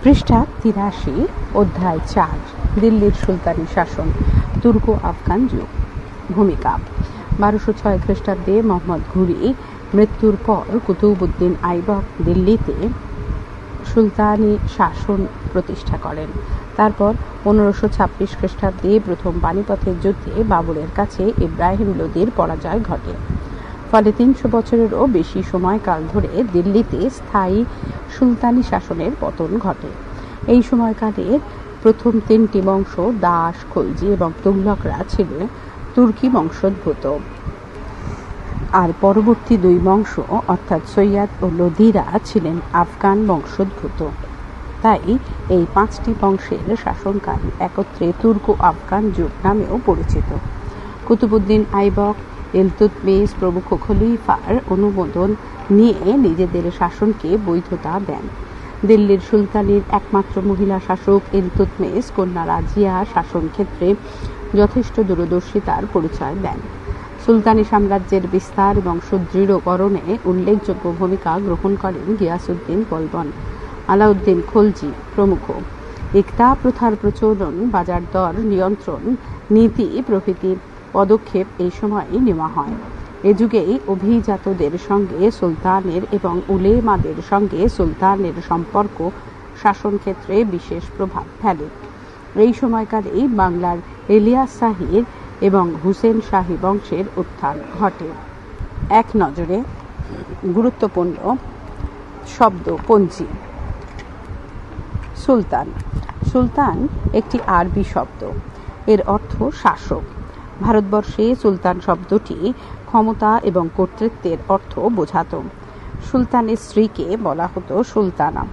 পৃষ্ঠা ৮৩, অধ্যায় ৪, দিল্লির সুলতানি শাসন, তুর্কো আফগান যুগ। ভূমিকা: ১২০৬ খ্রিস্টাব্দে মোহাম্মদ ঘুরি মৃত্যুর পর কুতুবউদ্দিন আইবক দিল্লিতে সুলতানি শাসন প্রতিষ্ঠা করেন। তারপর ১৫২৬ খ্রিস্টাব্দে প্রথম পানিপথের যুদ্ধে বাবরের কাছে ইব্রাহিম লোদির পরাজয় ঘটে। ফলে ৩০০ বছরেরও বেশি সময়কাল ধরে দিল্লিতে স্থায়ী সুলতানি শাসনের পতন ঘটে। এই সময়কালের প্রথম ৩টি বংশ দাস, খলজি এবং তুগলকরা ছিল তুর্কি বংশোদ্ভূত, আর পরবর্তী ২ বংশ অর্থাৎ সৈয়দ ও লোদিরা ছিলেন আফগান বংশোদ্ভূত। তাই এই ৫টি বংশের শাসনকাল একত্রে তুর্কো আফগান যুগ নামেও পরিচিত। কুতুবউদ্দিন আইবক, ইলতুৎমিশ প্রমুখ খলিফার অনুমোদন নিয়ে নিজেদের শাসনকে বৈধতা দেন। দিল্লির সুলতানির একমাত্র মহিলা শাসক ইলতুৎমিশ কন্যা রাজিয়া শাসন ক্ষেত্রে যথেষ্ট দূরদর্শিতার পরিচয় দেন। সুলতানি সাম্রাজ্যের বিস্তার এবং সুদৃঢ়করণে উল্লেখযোগ্য ভূমিকা গ্রহণ করেন গিয়াসউদ্দিন বলবন, আলাউদ্দিন খলজি প্রমুখ। ইকতা প্রথার প্রচলন, বাজার দর নিয়ন্ত্রণ নীতি প্রভৃতি পদক্ষেপ এই সময়ে নেওয়া হয়। এ যুগেই অভিজাতদের সঙ্গে সুলতানের এবং উলেমাদের সঙ্গে সুলতানের সম্পর্ক শাসন ক্ষেত্রে বিশেষ প্রভাব ফেলে। এই সময়কালেই বাংলার ইলিয়াস শাহীর এবং হুসেন শাহী বংশের উত্থান ঘটে। এক নজরে গুরুত্বপূর্ণ শব্দপঞ্জি। সুলতান। সুলতান একটি আরবি শব্দ, এর অর্থ শাসক। ভারতবর্ষে সুলতান শব্দটি ক্ষমতা এবং কর্তৃত্বের অর্থ বোঝাত। সুলতানের স্ত্রীকে বলা হতো সুলতানা।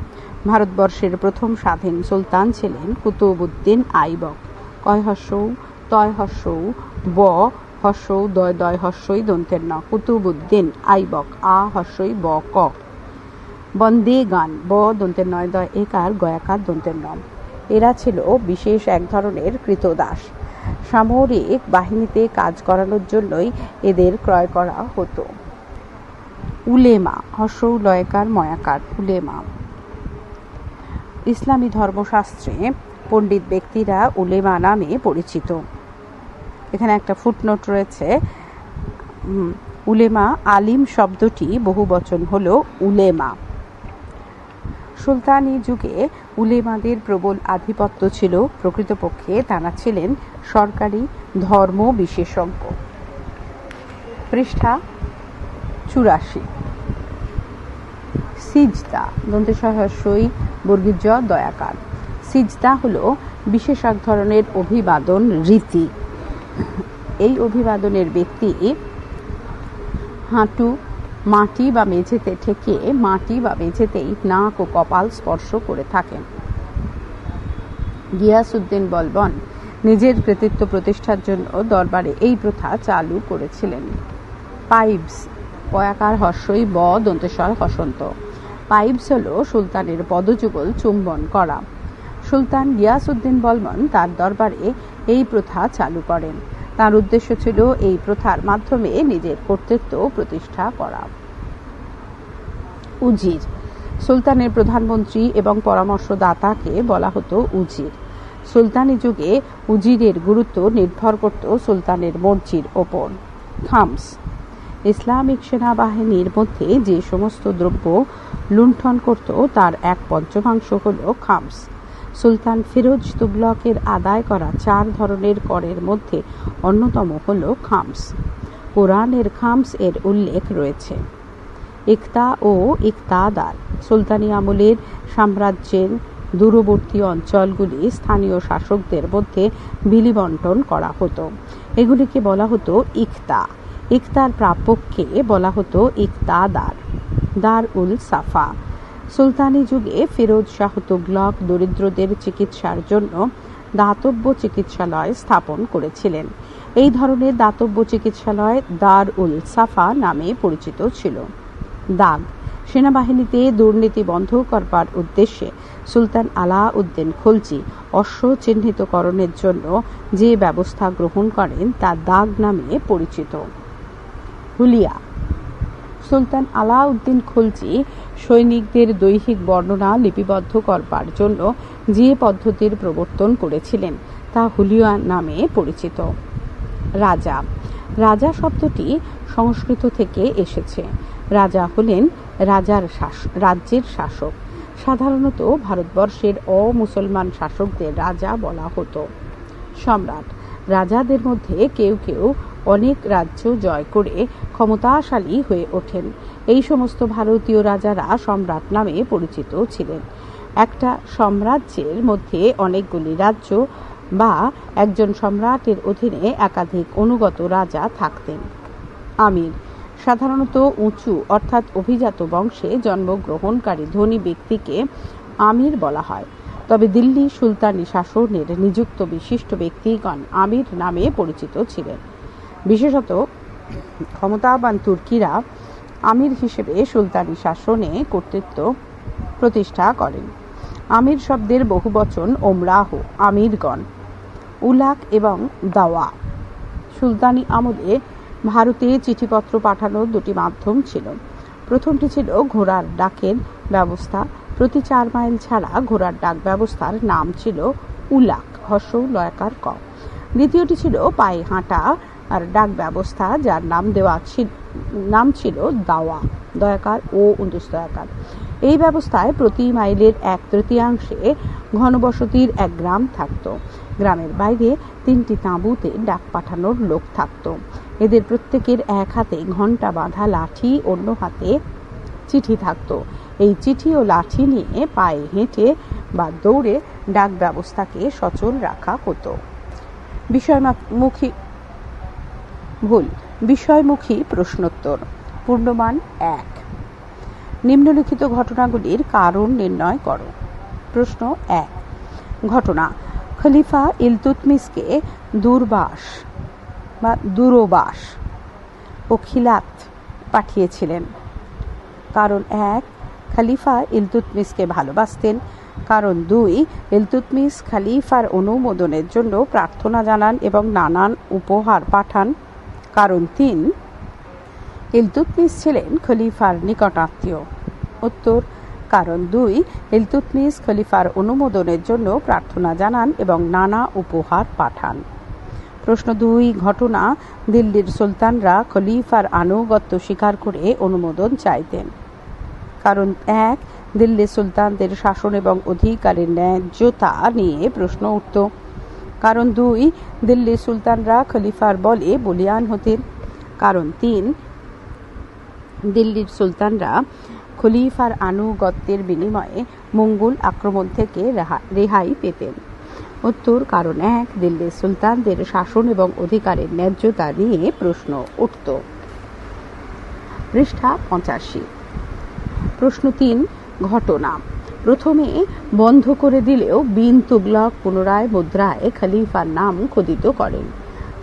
ভারতবর্ষের প্রথম স্বাধীন সুলতান ছিলেন কুতুবউদ্দিন আইবক। কয় হস্যৌ তয় হস্যৌ ব হস্যৌ দয় দয় হস্যই দন্তের ন, কুতুবউদ্দিন আইবক আ হস্যই ব ক। বন্দে গান ব দন্তের নয় দয় একার গয়াকার দন্তের নম। এরা ছিল বিশেষ এক ধরনের কৃতদাস। সামরিক বাহিনীতে কাজ করানোর জন্যই এদের ক্রয় করা হতো। উলেমা হস্যৌ লয়কার ময়াকার উলেমা। ইসলামী ধর্মশাস্ত্রে পণ্ডিত ব্যক্তিরা উলেমা নামে পরিচিত। এখানে একটা ফুটনোট রয়েছে। উলেমা আলিম শব্দটি বহুবচন হলো উলেমা। সুলতানি যুগে উলেমাদের প্রবল আধিপত্য ছিল। প্রকৃতপক্ষে তারা ছিলেন সরকারি ধর্ম বিশেষজ্ঞ। পৃষ্ঠা ৮৪। সিজদা দন্তেসই বর্গীয় জ দয়াকার। সিজদা হলো বিশেষ এক ধরনের অভিবাদন রীতি। এই অভিবাদনের ব্যক্তি হাঁটু মাটি বা মেঝেতে ঠেকিয়ে মাটি বা মেঝেতেই নাক ও কপাল স্পর্শ করে থাকেন। গিয়াসউদ্দিন বলবন নিজের কৃতিত্ব প্রতিষ্ঠার জন্য দরবারে এই প্রথা চালু করেছিলেন। পাইবস পয়াকার হস্যই ব দন্তেশয় হসন্ত। পাইবস হল সুলতানের পদযুগল চুম্বন করা। সুলতান গিয়াসউদ্দিন বলবন তার দরবারে এই প্রথা চালু করেন। তার উদ্দেশ্য ছিল এই প্রথার মাধ্যমে নিজের কর্তৃত্ব প্রতিষ্ঠা করা। উজির। সুলতানের প্রধানমন্ত্রী এবং পরামর্শদাতাকে বলা হতো উজির। সুলতানি যুগে উজিরের গুরুত্ব নির্ভর করত সুলতানের মর্জির ওপর। খামস। ইসলামিক সেনাবাহিনীর মধ্যে যে সমস্ত দ্রব্য লুণ্ঠন করত তার 1/5 হল খামস। সুলতান ফিরোজ তুগলকের আদায় করা 4 ধরনের করের মধ্যে অন্যতম হল খামস। কোরআনের খামস এর উল্লেখ রয়েছে। ইকতা ও ইকতাদার। সুলতানি আমলের সাম্রাজ্যের দূরবর্তী অঞ্চলগুলি স্থানীয় শাসকদের মধ্যে বিলি-বণ্টন করা হতো। এগুলিকে বলা হতো ইকতা। ইকতার প্রাপককে বলা হতো ইকতাদার। দার উল সাফা। সুলতানি যুগে ফিরোজ শাহ তুগলক দরিদ্রদের চিকিৎসার জন্য দাতব্য চিকিৎসালয় স্থাপন করেছিলেন। এই ধরনের দাতব্য চিকিৎসালয় দার উল সাফা নামে পরিচিত ছিল। দাগ। সেনাবাহিনীতে দুর্নীতি বন্ধ করবার উদ্দেশ্যে সুলতান আলাউদ্দিন খলজি অশ্ব চিহ্নিতকরণের জন্য যে ব্যবস্থা গ্রহণ করেন তা দাগ নামে পরিচিত। হুলিয়া। সুলতান আলাউদ্দিন খলজি সৈনিকদের দৈহিক বর্ণনা লিপিবদ্ধ করবার জন্য যে পদ্ধতির প্রবর্তন করেছিলেন তা হুলিয়ান নামে পরিচিত। রাজা রাজা শব্দটি সংস্কৃত থেকে এসেছে। রাজা হলেন রাজ্যের শাসক। সাধারণত ভারতবর্ষের অমুসলমান শাসকদের রাজা বলা হতো। সম্রাট রাজাদের মধ্যে কেউ কেউ অনেক রাজ্য জয় করে ক্ষমতাশালী হয়ে ওঠেন। এই সমস্ত ভারতীয় রাজারা সম্রাট নামে পরিচিত ছিলেন। একটা সাম্রাজ্যের মধ্যে অনেকগুলি রাজ্য বা একজন সম্রাটের অধীনে একাধিক অনুগত রাজা থাকতেন। আমির সাধারণত উঁচু অর্থাৎ অভিজাত বংশে জন্মগ্রহণকারী ধনী ব্যক্তিকে আমির বলা হয়। তবে দিল্লি সুলতানি শাসনের নিযুক্ত বিশিষ্ট ব্যক্তিগণ আমির নামে পরিচিত ছিলেন। বিশেষত ক্ষমতাবান তুর্কিরা আমির হিসেবে সুলতানি শাসনে কর্তৃত্ব প্রতিষ্ঠা করেন। আমির শব্দের বহুবচন ওমরাহ, আমিরগণ। উলাক এবং দাওয়া। সুলতানি আমলে ভারতে চিঠিপত্র পাঠানোর দুটি মাধ্যম ছিল। প্রথমটি ছিল ঘোড়ার ডাকের ব্যবস্থা। প্রতি 4 মাইল ছাড়া ঘোড়ার ডাক ব্যবস্থার নাম ছিল উলাক, হর্ষৌ লয়াকার ক। দ্বিতীয়টি ছিল পায়ে হাঁটা আর ডাক ব্যবস্থা, যার নাম ছিল দাওয়া, দয়াকার ও উন্দুস্তয়াকার। এই ব্যবস্থায় প্রতি মাইলের 1/3 ঘনবসতির এক গ্রাম থাকত। গ্রামের বাইরে 3টি তাঁবুতে ডাক পাঠানোর লোক থাকত। এদের প্রত্যেকের এক হাতে ঘণ্টা বাঁধা লাঠি, অন্য হাতে চিঠি থাকত। এই চিঠি ও লাঠি নিয়ে পায়ে হেঁটে বা দৌড়ে ডাক ব্যবস্থাকে সচল রাখা হতো। বিষয়মুখী প্রশ্নোত্তর। পূর্ণমান 1। নিম্নলিখিত ঘটনাগুলির কারণ নির্ণয় করো। প্রশ্ন 1। ঘটনা: খলিফা ইলতুৎমিশকে দূরবাস ও খিলাত পাঠিয়েছিলেন। কারণ 1, খলিফা ইলতুৎমিশকে ভালোবাসতেন। কারণ 2, ইলতুৎমিশ খলিফার অনুমোদনের জন্য প্রার্থনা জানান এবং নানান উপহার পাঠান। কারণ 3, ইলতুৎমিশ ছিলেন খলিফার নিকটাত্মীয়। উত্তর: কারণ 2, ইলতুৎমিশ খলিফার অনুমোদনের জন্য প্রার্থনা জানান এবং নানা উপহার পাঠান। প্রশ্ন 2। ঘটনা: দিল্লির সুলতানরা খলিফার আনুগত্য স্বীকার করে অনুমোদন চাইতেন। কারণ 1, দিল্লির সুলতানদের শাসন এবং অধিকারের ন্যায্যতা নিয়ে প্রশ্ন উঠত। কারণ 2, দিল্লির সুলতানরা খলিফার বলে বলীয়ান হতেন। কারণ 3, দিল্লির সুলতানরা খলিফার আনুগত্যের বিনিময়ে মঙ্গল আক্রমণ থেকে রেহাই পেতেন। উত্তর: কারণ 1, দিল্লির সুলতানদের শাসন এবং অধিকারের ন্যায্যতা নিয়ে প্রশ্ন উঠত। পৃষ্ঠা 85। প্রশ্ন 3। ঘটনা: প্রথমে বন্ধ করে দিলেও বিন তুগলক পুনরায় মুদ্রায় খলিফার নাম খোদিত করেন।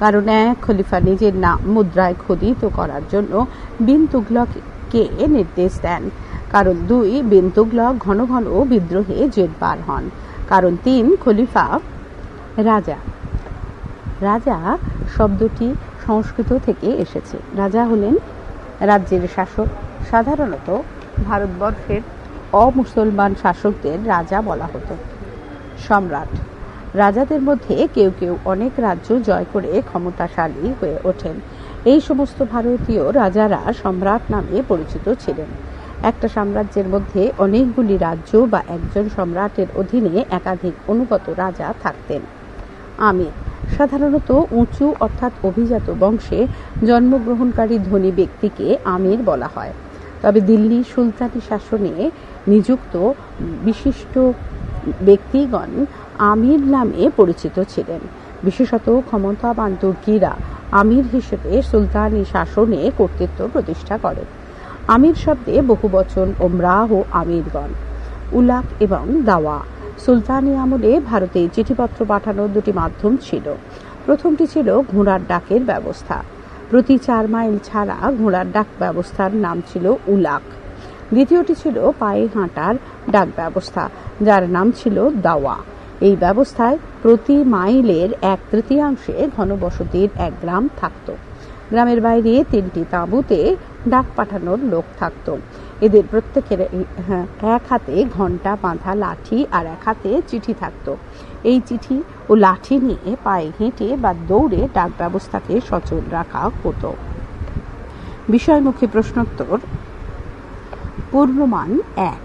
কারণ 1, খলিফা নিজের নাম মুদ্রায় খোদিত করার জন্য বিন তুগলককে নির্দেশ দেন। কারণ 2, বিন তুগলক ঘন ঘন বিদ্রোহে জেরবার হন। কারণ 3, খলিফা রাজা শব্দটি সংস্কৃত থেকে এসেছে। রাজা হলেন রাজ্যের শাসক। সাধারণত ভারতবর্ষের অমুসলমান শাসকদের রাজা বলা হতো। সম্রাট রাজাদের মধ্যে কেউ কেউ অনেক রাজ্য জয় করে ক্ষমতাশালী হয়ে ওঠেন। এই সমস্ত ভারতীয় রাজারা সম্রাট নামে পরিচিত ছিলেন। একটা সাম্রাজ্যের মধ্যে অনেকগুলি রাজ্য বা একজন সম্রাটের অধীনে একাধিক অনুগত রাজা থাকতেন। আমির সাধারণত উঁচু অর্থাৎ অভিজাত বংশে জন্মগ্রহণকারী ধনী ব্যক্তিকে আমির বলা হয়। তবে দিল্লি সুলতানি শাসনে নিযুক্ত বিশিষ্ট ব্যক্তিগণ আমির নামে পরিচিত ছিলেন। বিশেষত ক্ষমতাবান তুর্কিরা আমির হিসেবে সুলতানি শাসনে কর্তৃত্ব প্রতিষ্ঠা করেন। আমির শব্দে বহুবচন ওমরাহ, আমিরগণ। উলাক এবং দাওয়া। সুলতানি আমলে ভারতে চিঠিপত্র পাঠানোর দুটি মাধ্যম ছিল। প্রথমটি ছিল ঘোড়ার ডাকের ব্যবস্থা। প্রতি 4 মাইল ছাড়া ঘোড়ার ডাক ব্যবস্থার নাম ছিল উলাক। দ্বিতীয়টি ছিল পায়ে হাঁটার ডাক ব্যবস্থা, যার নাম ছিল দাওয়া। এই ব্যবস্থায় প্রতি মাইলের 1/3 ঘনবসতির এক গ্রাম থাকত। গ্রামের বাইরে 3টি তাঁবুতে ডাক পাঠানোর লোক থাকত। এদের প্রত্যেকের এক হাতে ঘণ্টা বাঁধা লাঠি আর এক হাতে চিঠি থাকত। এই চিঠি ও লাঠি নিয়ে পায়ে হেঁটে বা দৌড়ে ডাক ব্যবস্থাকে সচল রাখা হতো। বিষয়মুখী প্রশ্নোত্তর। পূর্ণমান 1,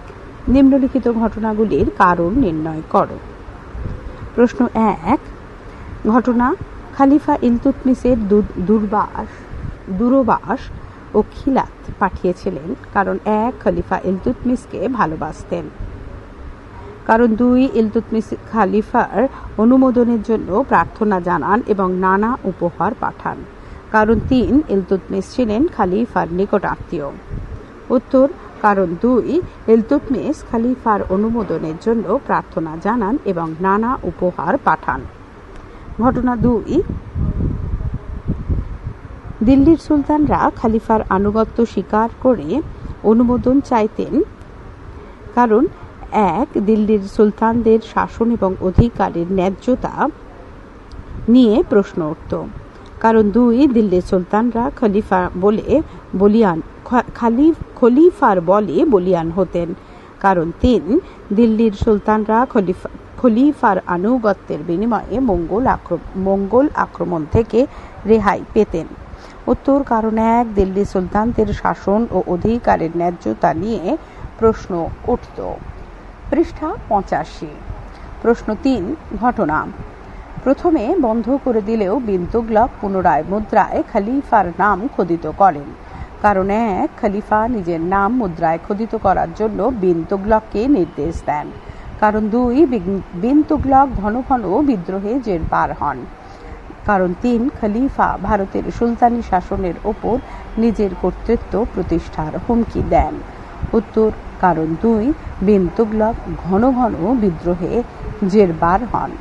নিম্নলিখিত ঘটনাগুলির কারণ নির্ণয় করো। প্রশ্ন 1, ঘটনা খলিফা ইলতুৎমিশের দূরবাস ও খিলাত পাঠিয়েছিলেন কারণ 1, খলিফা ইলতুৎমিশকে ভালোবাসতেন। কারণ 2, ইলতুৎমিশ খলিফার অনুমোদনের জন্য প্রার্থনা জানান এবং নানা উপহার পাঠান। কারণ 3, ইলতুৎমিশ ছিলেন খলিফার নিকট আত্মীয়। উত্তর: কারণ 2, ইলতুৎমিশ খলিফার অনুমোদনের জন্য প্রার্থনা জানান এবং নানা উপহার পাঠান। ঘটনা 2, দিল্লির সুলতানরা খলিফার আনুগত্য স্বীকার করে অনুমোদন চাইতেন কারণ 1, দিল্লির সুলতানদের শাসন এবং অধিকারের ন্যায্যতা নিয়ে প্রশ্ন উঠত। কারণ 2, দিল্লির সুলতানরা খলিফার বলে বলিয়ান হতেন। কারণ 3, দিল্লির সুলতানরা খলিফার আনুগত্যের বিনিময়ে মঙ্গল আক্রমণ থেকে রেহাই পেতেন। উত্তর: কারণ 1, দিল্লি সুলতানদের শাসন ও অধিকারের ন্যায্যতা নিয়ে প্রশ্ন উঠত। পৃষ্ঠা 85। প্রশ্ন 3, ঘটনা প্রথমে বন্ধ করে দিলেও বিন তুগলক পুনরায় মুদ্রায় খলিফার নাম খোদিত করেন। কারণ 1, খলিফা নিজের নাম মুদ্রায় খোদিত করার জন্য বিন তুগলককে নির্দেশ দেন। কারণ 2, বিন তুগলক ঘন ঘন বিদ্রোহে জেরবার হন। কারণ 3, খলিফা ভারতের সুলতানি শাসনের ওপর নিজের কর্তৃত্ব প্রতিষ্ঠার হুমকি দেন। উত্তর: কারণ 2, বিন তুগলক ঘন ঘন বিদ্রোহে জেরবার হন।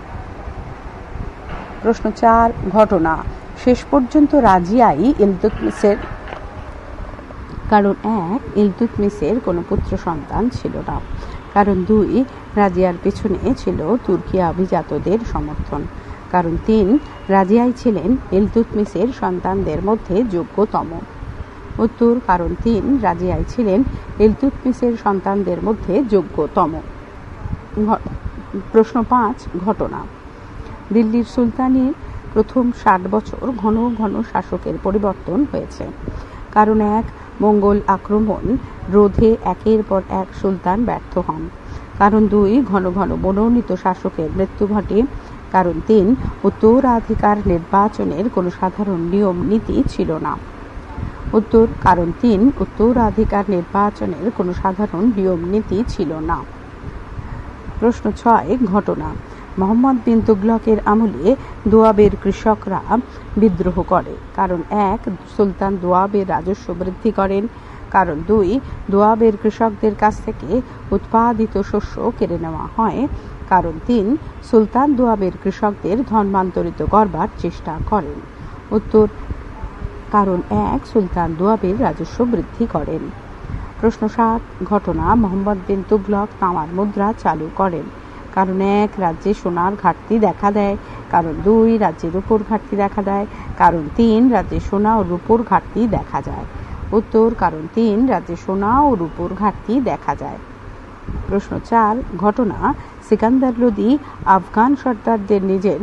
প্রশ্ন 4, ঘটনা শেষ পর্যন্ত রাজিয়াই ইলতুৎমিশের। কারণ 1, ইলতুৎমিশের কোনো পুত্র সন্তান ছিল না। কারণ 2, রাজিয়ার পেছনে ছিল তুর্কি অভিজাতদের সমর্থন। কারণ 3, রাজিয়াই ছিলেন ইলতুৎমিশের সন্তানদের মধ্যে যোগ্যতম। উত্তর: কারণ 3, রাজিয়াই ছিলেন ইলতুৎমিশের সন্তানদের মধ্যে যোগ্যতম। প্রশ্ন 5, ঘটনা দিল্লির সুলতানির প্রথম 60 বছর ঘন ঘন শাসকের পরিবর্তন হয়েছে। কারণ 1, মঙ্গল আক্রমণ রোধে একের পর এক সুলতান ব্যর্থ হন। কারণ 2, ঘন ঘন মনোনীত শাসকের মৃত্যু ঘটে। কারণ 3, উত্তরাধিকার নির্বাচনের কোনো সাধারণ নিয়ম নীতি ছিল না। উত্তর: কারণ 3, উত্তরাধিকার নির্বাচনের কোনো সাধারণ নিয়ম নীতি ছিল না। প্রশ্ন 6, ঘটনা মোহাম্মদ বিন তুগলকের আমলে দোয়াবের কৃষকরা বিদ্রোহ করে। কারণ 1, সুলতান দোয়াবের রাজস্ব বৃদ্ধি করেন। কারণ 2, দোয়াবের কৃষকদের কাছ থেকে উৎপাদিত শস্য কেড়ে নেওয়া হয়। কারণ 3, সুলতান দোয়াবের কৃষকদের ধর্মান্তরিত করবার চেষ্টা করেন। উত্তর: কারণ 1, সুলতান দোয়াবের রাজস্ব বৃদ্ধি করেন। প্রশ্ন 7, ঘটনা মোহাম্মদ বিন তুগলক তামার মুদ্রা চালু করেন। কারণ 1, রাজ্যে সোনার ঘাটতি দেখা দেয়। কারণ 2, রাজ্যে রূপোর ঘাটতি দেখা দেয়। কারণ 3, রাজ্যে সোনা ও রূপোর ঘাটতি দেখা যায়। উত্তর: কারণ 3, রাজ্যে সোনা ও রূপোর ঘাটতি দেখা যায়। প্রশ্ন 4, ঘটনা সিকান্দার লোদি আফগান সর্দারদের নিজের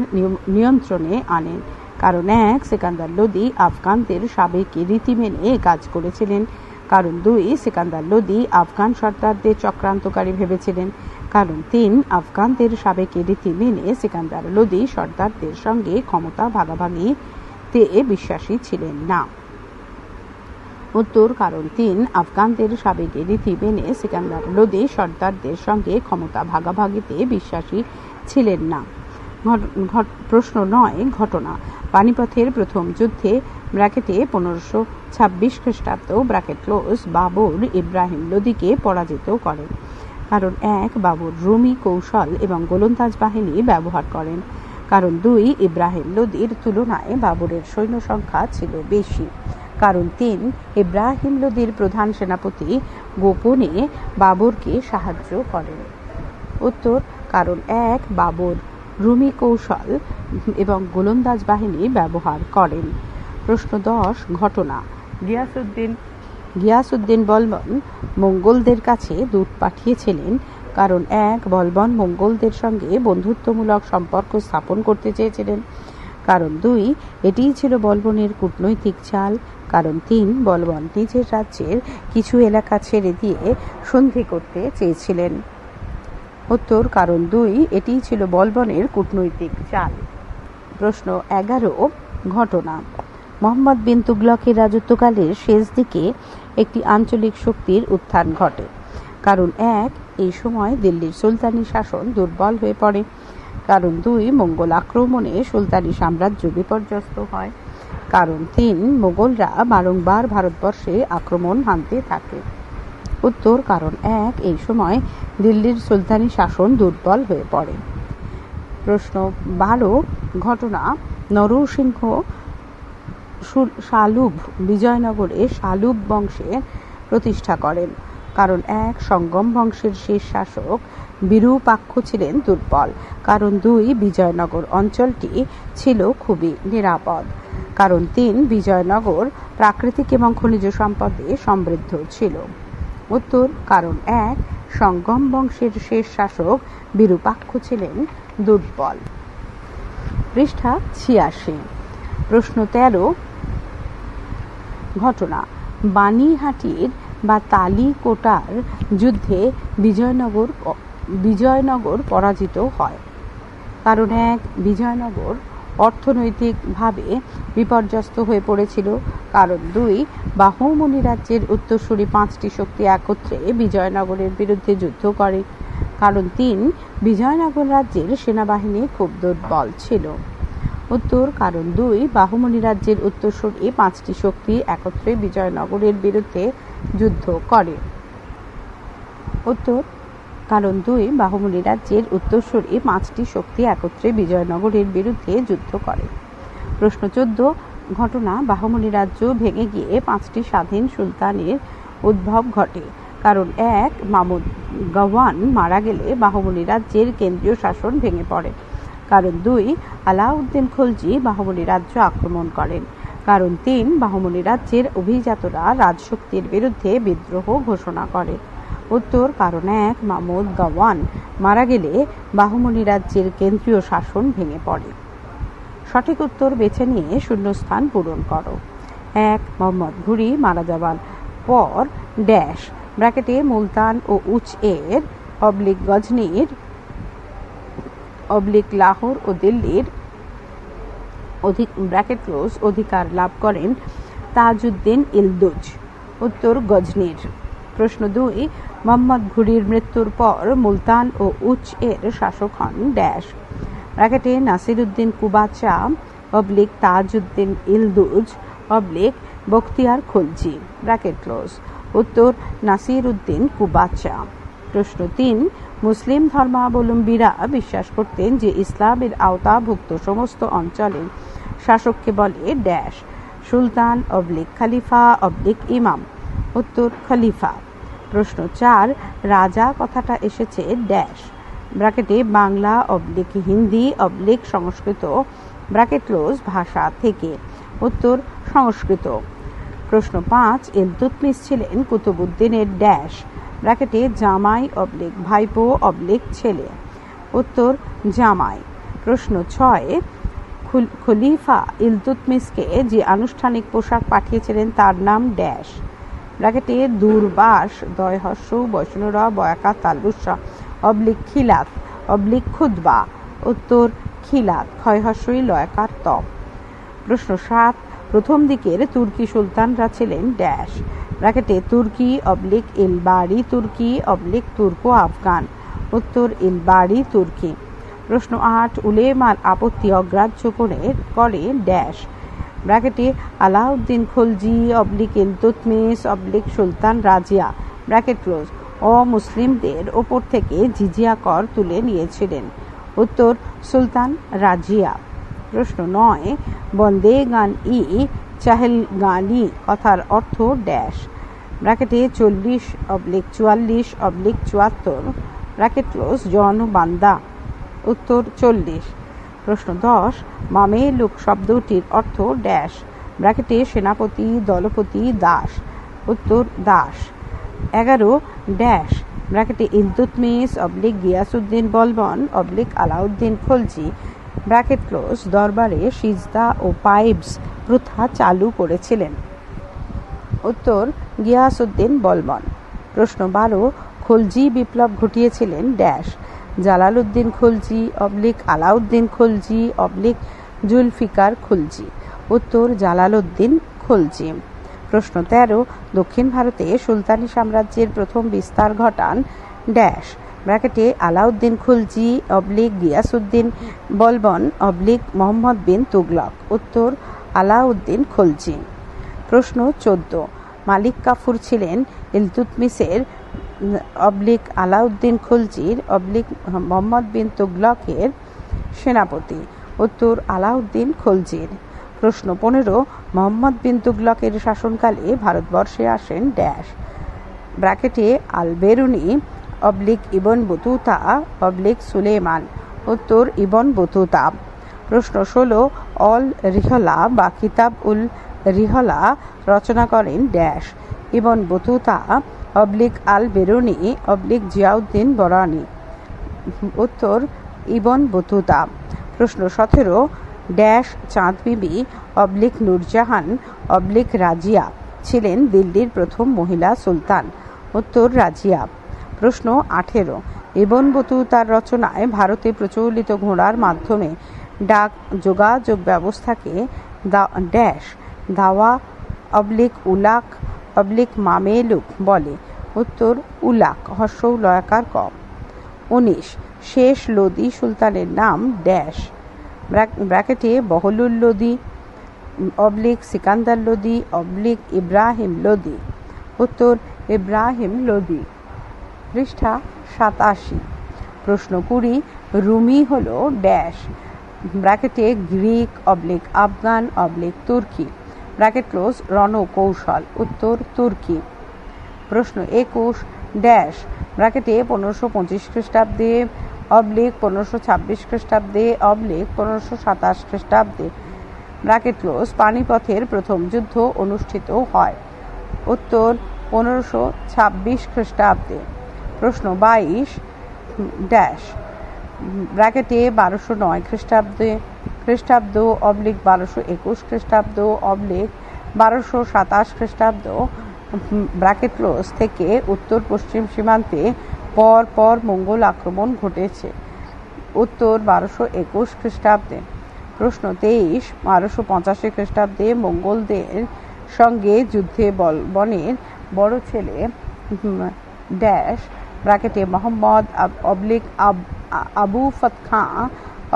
নিয়ন্ত্রণে আনেন। কারণ 1, সিকান্দার লোদি আফগানদের সাবেক রীতি মেনে কাজ করেছিলেন। কারণ 2, সিকান্দার লোদি আফগান সর্দারদের চক্রান্তকারী ভেবেছিলেন। কারণ 3, আফগানদের সাবেক রীতি মেনে সিকান্দার লোদি সর্দারদের সঙ্গে ক্ষমতা ভাগাভাগিতে বিশ্বাসী ছিলেন না। উত্তর: কারণ 3, আফগানদের সাবেক রীতি মেনে সিকান্দার লোদি সর্দারদের সঙ্গে ক্ষমতা ভাগাভাগিতে বিশ্বাসী ছিলেন না। প্রশ্ন 9, ঘটনা পানিপথের প্রথম যুদ্ধে (1526 খ্রিস্টাব্দ) বাবর ইব্রাহিম লোদিকে পরাজিত করেন। কারণ 1, বাবর রুমি কৌশল এবং গোলন্দাজ বাহিনী ব্যবহার করেন। কারণ 2, ইব্রাহিম লোদির তুলনায় বাবরের সৈন্য সংখ্যা ছিল বেশি। কারণ 3, ইব্রাহিম লোদির প্রধান সেনাপতি গোপনে বাবরকে সাহায্য করেন। উত্তর: কারণ 1, বাবর রুমি কৌশল এবং গোলন্দাজ বাহিনী ব্যবহার করেন। প্রশ্ন 10, ঘটনা গিয়াসউদ্দিন গিয়াসউদ্দিন বলবন মঙ্গোলদের কাছে দূত পাঠিয়েছিলেন কারণ 1 বলবন মঙ্গোলদের সঙ্গে বন্ধুত্বমূলক সম্পর্ক স্থাপন করতে চেয়েছিলেন, কারণ 2 এটিই ছিল বলবনের কূটনৈতিক চাল, কারণ 3 বলবন নিজের রাজ্যের কিছু এলাকা ছেড়ে দিয়ে সন্ধি করতে চেয়েছিলেন। উত্তর কারণ 2 এটিই ছিল বলবনের কূটনৈতিক চাল। প্রশ্ন 11 ঘটনা। মোহাম্মদ বিন তুগলকের রাজত্বকালের শেষ দিকে একটি আঞ্চলিক শক্তির উত্থান ঘটে, কারণ 1 এই সময় দিল্লির সুলতানি শাসন দুর্বল হয়ে পড়ে, কারণ 2 মঙ্গল আক্রমণে সুলতানি সাম্রাজ্য বিপর্যস্ত হয়, কারণ 3 মোগলরা বারংবার ভারতবর্ষে আক্রমণ হানতে থাকে। উত্তর কারণ 1 এই সময় দিল্লির সুলতানি শাসন দুর্বল হয়ে পড়ে। প্রশ্ন 12 ঘটনা। নরসিংহ শালুভ বিজয়নগরে শালুভ বংশের প্রতিষ্ঠা করেন, কারণ 1 সঙ্গম বংশের শেষ শাসক বিরূপাক্ষ ছিলেন দুর্বল, কারণ 2 বিজয়নগর অঞ্চলটি ছিল খুবই নিরাপদ, কারণ 3 বিজয়নগর প্রাকৃতিক এবং খনিজ সম্পদে সমৃদ্ধ ছিল। উত্তর কারণ 1 সঙ্গম বংশের শেষ শাসক বিরূপাক্ষ ছিলেন দুর্বল। পৃষ্ঠা 86। প্রশ্ন 13 ঘটনা। বানিহাটির বা তালিকোটার যুদ্ধে বিজয়নগর পরাজিত হয়, কারণ 1 বিজয়নগর অর্থনৈতিকভাবে বিপর্যস্ত হয়ে পড়েছিল, কারণ 2 বাহমনি রাজ্যের উত্তরসূরি 5টি শক্তি একত্রে বিজয়নগরের বিরুদ্ধে যুদ্ধ করে, কারণ 3 বিজয়নগর রাজ্যের সেনাবাহিনী খুব দুর্বল ছিল। উত্তর কারণ 2 বাহমনি রাজ্যের উত্তরসূরি 5টি শক্তি একত্রে বিজয়নগরের বিরুদ্ধে যুদ্ধ করে। উত্তর কারণ 2 বাহমনি রাজ্যের উত্তরসূরি 5টি শক্তি একত্রে বিজয়নগরের বিরুদ্ধে যুদ্ধ করে। প্রশ্ন 14 ঘটনা। বাহমনি রাজ্য ভেঙে গিয়ে 5টি স্বাধীন সুলতানের উদ্ভব ঘটে, কারণ 1 মামুদ গাওয়ান মারা গেলে বাহমনি রাজ্যের কেন্দ্রীয় শাসন ভেঙে পড়ে, কারণ 2 আলাউদ্দিন খলজি বাহমনি রাজ্য আক্রমণ করেন, কারণ 3 বাহমনি রাজ্যের অভিজাতরা রাজশক্তির বিরুদ্ধে বিদ্রোহ ঘোষণা করে। উত্তর কারণ 1 মামুদ গাওয়ান মারা গেলে বাহমনি রাজ্যের কেন্দ্রীয় শাসন ভেঙে পড়ে। সঠিক উত্তর বেছে নিয়ে শূন্যস্থান পূরণ করো। 1 মোহাম্মদ ঘুরি মারা যাবার পর ড্যাশ ব্র্যাকেটে মুলতান ও উচ এর অবলিক গজনির অবলিক লাহোর ও দিল্লির ব্র্যাকেট ক্লোজ অধিকার লাভ করেন তাজউদ্দিন ইলদুজ। উত্তর গজনির। প্রশ্ন 2 মোহাম্মদ ঘুরির মৃত্যুর পর মুলতান ও উচ এর শাসক হন ড্যাশ ব্র্যাকেটে Nasiruddin Qubacha oblique Tajuddin Yalduz oblique Bakhtiyar Khalji bracket close. উত্তর নাসিরউদ্দিন কুবাচা। প্রশ্ন 3 মুসলিম ধর্মাবলম্বীরা বিশ্বাস করতেন যে ইসলামের আওতাভুক্ত সমস্ত অঞ্চলের শাসককে বলে ড্যাশ সুলতান অবলিক খলিফা অবলিক ইমাম। উত্তর খলিফা। প্রশ্ন 4 রাজা কথাটা এসেছে ড্যাশ ব্র্যাকেটে Bangla oblique Hindi oblique Sanskrit bracket close ভাষা থেকে। উত্তর সংস্কৃত। প্রশ্ন 5 ইলতুৎমিশ ছিলেন কুতুবউদ্দিনের ড্যাশ ব্র্যাকেটে জামাই অবলিক ভাইপো অবলিক ছেলে। উত্তর জামাই। প্রশ্ন 6 খলিফা ইলতুৎমিশকে যে আনুষ্ঠানিক পোশাক পাঠিয়েছিলেন তার নাম ড্যাশ ব্র্যাকেটে দূরবাস দয়হস্য বৈষ্ণরা বয়াকা তালবুসা অবলিক খিলাত অবলিক খুতবা। উত্তর খিলাত ক্ষয়হস্যই লয়কার তপ। প্রশ্ন 7 প্রথম দিকের তুর্কি সুলতানরা ছিলেন ড্যাশ ব্র্যাকেটে তুর্কি অবলিক ইলবাড়ি তুর্কি অবলিক তুর্কো আফগান। উত্তর ইলবাড়ি তুর্কি। প্রশ্ন 8 উলেমার আপত্তি অগ্রাহ্য করে ড্যাশ ব্র্যাকেটে Alauddin Khalji oblique Iltutmish oblique Sultan Razia bracket close অমুসলিমদের ওপর থেকে জিজিয়া কর তুলে নিয়েছিলেন। উত্তর সুলতান রাজিয়া। প্রশ্ন 9 বন্দে গান ই চাহেলগানি কথার অর্থ ড্যাশ ব্র্যাকেটে 40 অবলিক 44 অবলিক 74 ব্র্যাকেট ক্লোজ জনবান্দা। উত্তর 40। প্রশ্ন 10 মামেলুক শব্দটির অর্থ ড্যাশ ব্র্যাকেটে সেনাপতি দলপতি দাস উত্তর দাস। 11 ড্যাশ ব্র্যাকেটে Iltutmish oblique Ghiyasuddin Balban oblique Alauddin Khalji bracket close দরবারে সিজদা ও পাইপস প্রথা চালু করেছিলেন? উত্তর গিয়াসউদ্দিন বলবন। প্রশ্ন 12 খলজি বিপ্লব ঘটিয়েছিলেন dash Jalaluddin Khalji oblique Alauddin Khalji oblique Zulfiqar Khalji. উত্তর জালালউদ্দিন খলজি। প্রশ্ন 13 দক্ষিণ ভারতে সুলতানি সাম্রাজ্যের প্রথম বিস্তার ঘটান ড্যাশ ব্র্যাকেটে আলাউদ্দিন খলজি অবলিক গিয়াসউদ্দিন বলবন অবলিক মোহাম্মদ বিন তুগলক। উত্তর আলাউদ্দিন খলজি। প্রশ্ন 14 মালিক কাফুর ছিলেন ইলতুৎমিশের অবলিক আলাউদ্দিন খলজির অবলিক মোহাম্মদ বিন তুগলকের সেনাপতি। উত্তর আলাউদ্দিন খলজির। প্রশ্ন 15 মোহাম্মদ বিন তুগলকের শাসনকালে ভারতবর্ষে আসেন ড্যাশ ব্র্যাকেটে Al Biruni oblique Ibn Battuta oblique Sulaiman. উত্তর ইবন বতুতা। প্রশ্ন 16 অল রিহলা বা কিতাব উল রিহলা রচনা করেন ড্যাশ ইবন বতুতা অবলিক আল বেরুনি অবলিক জিয়াউদ্দিন বরানি। উত্তর ইবন বতুতা। প্রশ্ন 17 ড্যাশ চাঁদ বিবি অবলিক নূরজাহান অবলিক রাজিয়া ছিলেন দিল্লির প্রথম মহিলা সুলতান। উত্তর রাজিয়া। প্রশ্ন 18 ইবন বতুতার রচনায় ভারতে প্রচলিত ঘোড়ার মাধ্যমে ডাক যোগাযোগ ব্যবস্থাকে ড্যাশ দাওয়া অবলিক উলাক অবলিক মামেলুক বলে। উত্তর উলাক হর্ষৌ লয়াকার ক। 19 শেষ লোদি সুলতানের নাম ড্যাশ ব্র্যাকেটে বহলুল লোদি অবলিক সিকান্দার লোদি অবলিক ইব্রাহিম লোদি। উত্তর ইব্রাহিম লোদি। পৃষ্ঠা 87। প্রশ্ন 20 রুমি হল ড্যাশ ব্র্যাকেটে গ্রিক অবলিক আফগান অবলিক তুর্কি ব্র্যাকেট ক্লোজ রণকৌশল। উত্তর তুর্কি। প্রশ্ন 21 ড্যাশ ব্র্যাকেটে 1525 খ্রিস্টাব্দে অবলিক 1526 খ্রিস্টাব্দে অবলিক 1527 খ্রিস্টাব্দে ব্র্যাকেট ক্লোজ পানিপথের প্রথম যুদ্ধ অনুষ্ঠিত হয়? উত্তর 1526 খ্রিস্টাব্দে। প্রশ্ন 22 ড্যাশ ব্র্যাকেটে 1209 খ্রিস্টাব্দ অবলিক 1221 খ্রিস্টাব্দ অবলিক 1227 খ্রিস্টাব্দ ব্র্যাকেট ক্লোজ থেকে উত্তর পশ্চিম সীমান্তে পর পর মঙ্গল আক্রমণ ঘটেছে? উত্তর 1221 খ্রিস্টাব্দে। প্রশ্ন 23 1285 খ্রিস্টাব্দে মঙ্গলদের সঙ্গে যুদ্ধে বলবনের বড় ছেলে ড্যাশ ব্র্যাকেটে Mohammad oblique Abu Fath Khan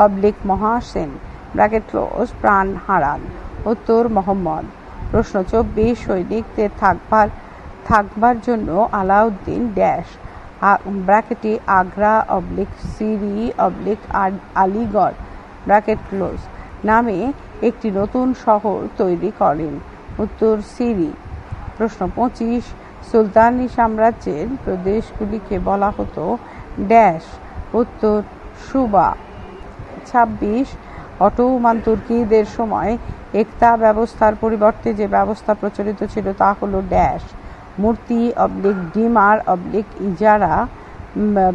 oblique Mahasen bracket close প্রাণ হারান? উত্তর মোহাম্মদ। প্রশ্ন 24 সৈনিকদের থাকবার জন্য আলাউদ্দিন ড্যাশ ব্র্যাকেটে আগ্রা অবলিক সিরি অবলিক আলিগড় ব্র্যাকেট ক্লোজ নামে একটি নতুন শহর তৈরি করেন? উত্তর সিরি। প্রশ্ন 25 সুলতানি সাম্রাজ্যের প্রদেশগুলিকে বলা হতো ড্যাশ? উত্তর সুবা। 26 অটোমান তুর্কিদের সময় একতা ব্যবস্থার পরিবর্তে যে ব্যবস্থা প্রচলিত ছিল তা হলো ড্যাশ মূর্তি অবলিক ডিমার অবলিক ইজারা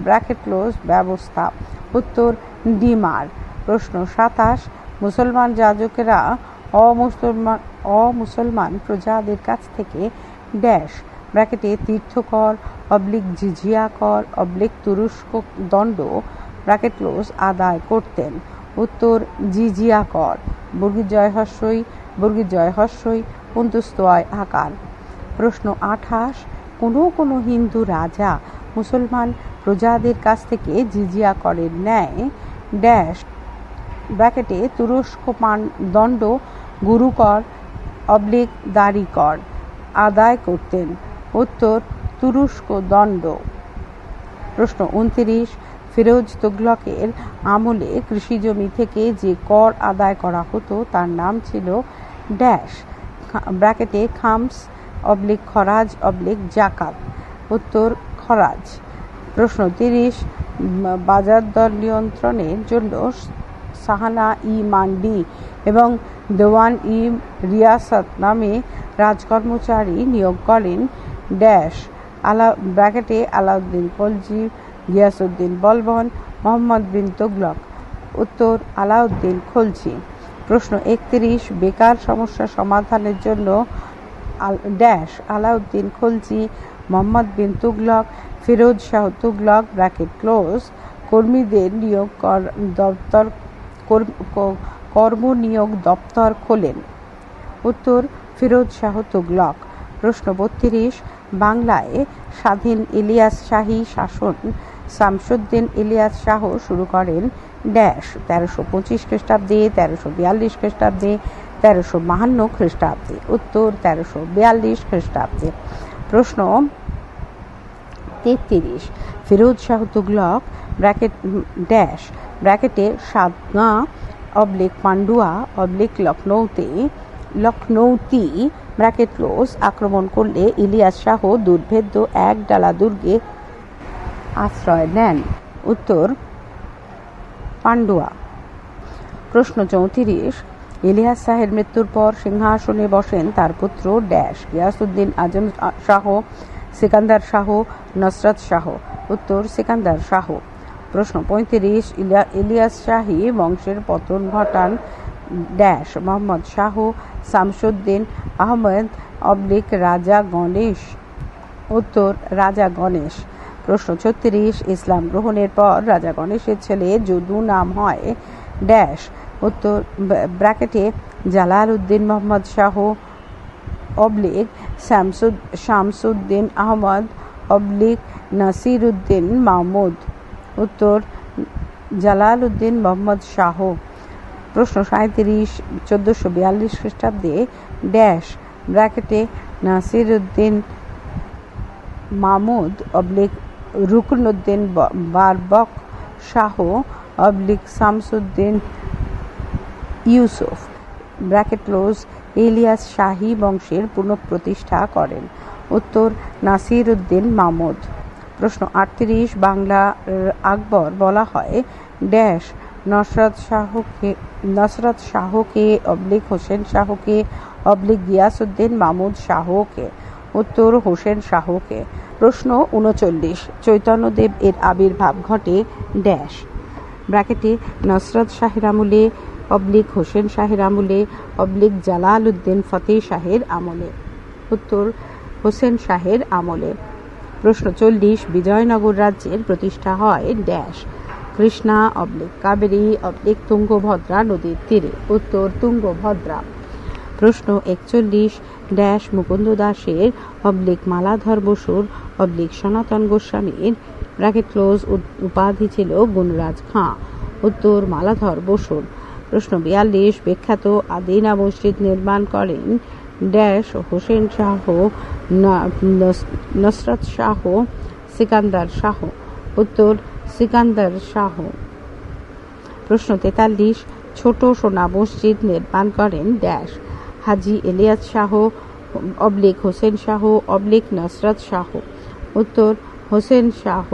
ব্র্যাকেট ক্লোজ ব্যবস্থা? উত্তর ডিমার। প্রশ্ন 27 মুসলমান যাজকেরা অমুসলমান প্রজাদের কাছ থেকে ড্যাশ ব্র্যাকেটে তীর্থকর অবলিক জিজিয়া কর অবলিক তুরস্ক দণ্ড ব্র্যাকেট ক্লোজ আদায় করতেন? উত্তর জিজিয়া কর। বর্গীর জয় হর্ষই অন্তুস্তয় আকার। প্রশ্ন 28 কোনো হিন্দু রাজা মুসলমান প্রজাদের কাছ থেকে জিজিয়া করের ন্যায় ড্যাশ ব্র্যাকেটে তুরস্ক দণ্ড গুরুকর অবলিক দাড়ি কর আদায় করতেন? উত্তর তুরস্ক দণ্ড। প্রশ্ন 29 ফিরোজ তুগলকের আমলে কৃষিজমি থেকে যে কর আদায় করা হতো তার নাম ছিল ড্যাশ ব্র্যাকেটে খামস অবলিক খরাজ অবলিক জাকাত? উত্তর খরাজ। প্রশ্ন 30 বাজার দর নিয়ন্ত্রণের জন্য সাহানা ই মান্ডি এবং দেওয়ান ই রিয়াসত নামে রাজকর্মচারী নিয়োগ করেন ড্যাশ ব্র্যাকেটে আলাউদ্দিন খলজি, গিয়াসউদ্দিন বলবন, মোহাম্মদ বিন তুগলক। উত্তর আলাউদ্দিন খলজি। প্রশ্ন 31, বেকার সমস্যা সমাধানের জন্য dash Alauddin Khalji, Mohammad bin Tughlaq, Firoz Shah Tughlaq bracket close কর্মীদের নিয়োগ কর্মনিয়োগ দপ্তর খোলেন। উত্তর ফিরোজ শাহ তুগলক। প্রশ্ন 32, বাংলায় স্বাধীন ইলিয়াস শাহী শাসন শামসুদ্দিন ইলিয়াস শাহ শুরু করেন ড্যাশ 1325 খ্রিস্টাব্দে, 1342 খ্রিস্টাব্দে, 1352 খ্রিস্টাব্দে। উত্তর 1342 খ্রিস্টাব্দে। প্রশ্ন 33, ফিরোজ শাহ তুগলক ব্র্যাকেট ড্যাশ ব্র্যাকেটে সাতগাঁ পান্ডুয়া লখনৌতি ব্র্যাকেট ক্লোজ আক্রমণ করলে ইলিয়াস শাহ দুর্ভেদ্য এক ডালা দুর্গে আশ্রয় নেন। উত্তর পান্ডুয়া। প্রশ্ন 34, ইলিয়াস শাহের মৃত্যুর পর সিংহাসনে বসেন তার পুত্র ড্যাশ গিয়াসউদ্দিন আজম শাহ, সিকান্দার শাহ, নসরত শাহ। উত্তর সিকান্দার শাহ। প্রশ্ন 35, ইলিয়াস শাহী বংশের পতন ঘটান ড্যাশ মোহাম্মদ শাহ, শামসুদ্দিন আহমেদ রাজা গণেশ। উত্তর রাজা গণেশ। প্রশ্ন 36, ইসলাম গ্রহণের পর রাজা গণেশের ছেলে যদু নাম হয় ড্যাশ। উত্তর ব্র্যাকেটে জালাল উদ্দিন মোহাম্মদ শাহ শামসুদ্দিন আহমদ নাসির উদ্দিন মাহমুদ। উত্তর জালাল উদ্দিন মোহাম্মদ শাহ। প্রশ্ন 37, 1442 খ্রিস্টাব্দে ড্যাশ ব্র্যাকেটে নাসির উদ্দিন মাহমুদ রুকনুদ্দিন বারবক শাহ শামসুদ্দিন ইউসুফ ব্র্যাকেট ক্লোজ ইলিয়াস শাহী বংশের পুনঃপ্রতিষ্ঠা করেন। উত্তর নাসির উদ্দিন মাহমুদ। প্রশ্ন 38, বাংলা আকবর বলা হয় ড্যাশ নসরত শাহকে হোসেন শাহকে গিয়াসউদ্দিন মাহমুদ শাহকে। উত্তর হোসেন শাহকে। প্রশ্ন 39, চৈতন্যদেব এর আবির্ভাব ঘটে ড্যাশ ব্র্যাকেটে নসরত শাহের আমলে হোসেন শাহের আমলে জালাল উদ্দিন ফতেহ শাহের আমলে। উত্তর হোসেন শাহের আমলে। প্রশ্ন 40, বিজয়নগর রাজ্যের প্রতিষ্ঠা হয় ড্যাশ কৃষ্ণা কাবেরী তুঙ্গভদ্রা নদীর তীরে। উত্তর তুঙ্গভদ্রা। প্রশ্ন 41, ড্যাশ মুকুন্দ দাসের মালাধর বসুর সনাতন গোস্বামীর ব্র্যাকেট ক্লোজ উপাধি ছিল গুণরাজ খাঁ। উত্তর মালাধর বসুর। প্রশ্ন 42, বিখ্যাত আদিনা মসজিদ নির্মাণ করেন ড্যাশ হোসেন শাহ, নসরত শাহ, সিকান্দার শাহ। উত্তর সিকান্দার শাহ। প্রশ্ন 43, ছোট সোনা মসজিদ নির্মাণ করেন ড্যাশ হাজি ইলিয়াস শাহ হোসেন শাহ নসরত শাহ। উত্তর হোসেন শাহ।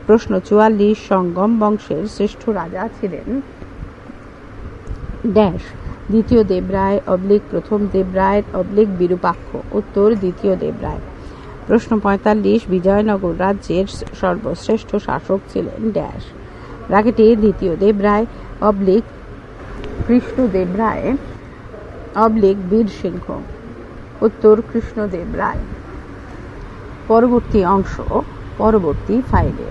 প্রশ্ন 44, সঙ্গম বংশের শ্রেষ্ঠ রাজা ছিলেন ড্যাশ দ্বিতীয় দেবরায় প্রথম দেবরায় বিরূপাক্ষ। উত্তর দ্বিতীয় দেবরায়। প্রশ্ন 45, বিজয়নগর রাজ্যের সর্বশ্রেষ্ঠ শাসক ছিলেন ড্যাশ ব্র্যাকেটে দ্বিতীয় দেবরায় কৃষ্ণদেবরায় বীর সিংহ। উত্তর কৃষ্ণদেবরায়। পরবর্তী অংশ পরবর্তী ফাইলে।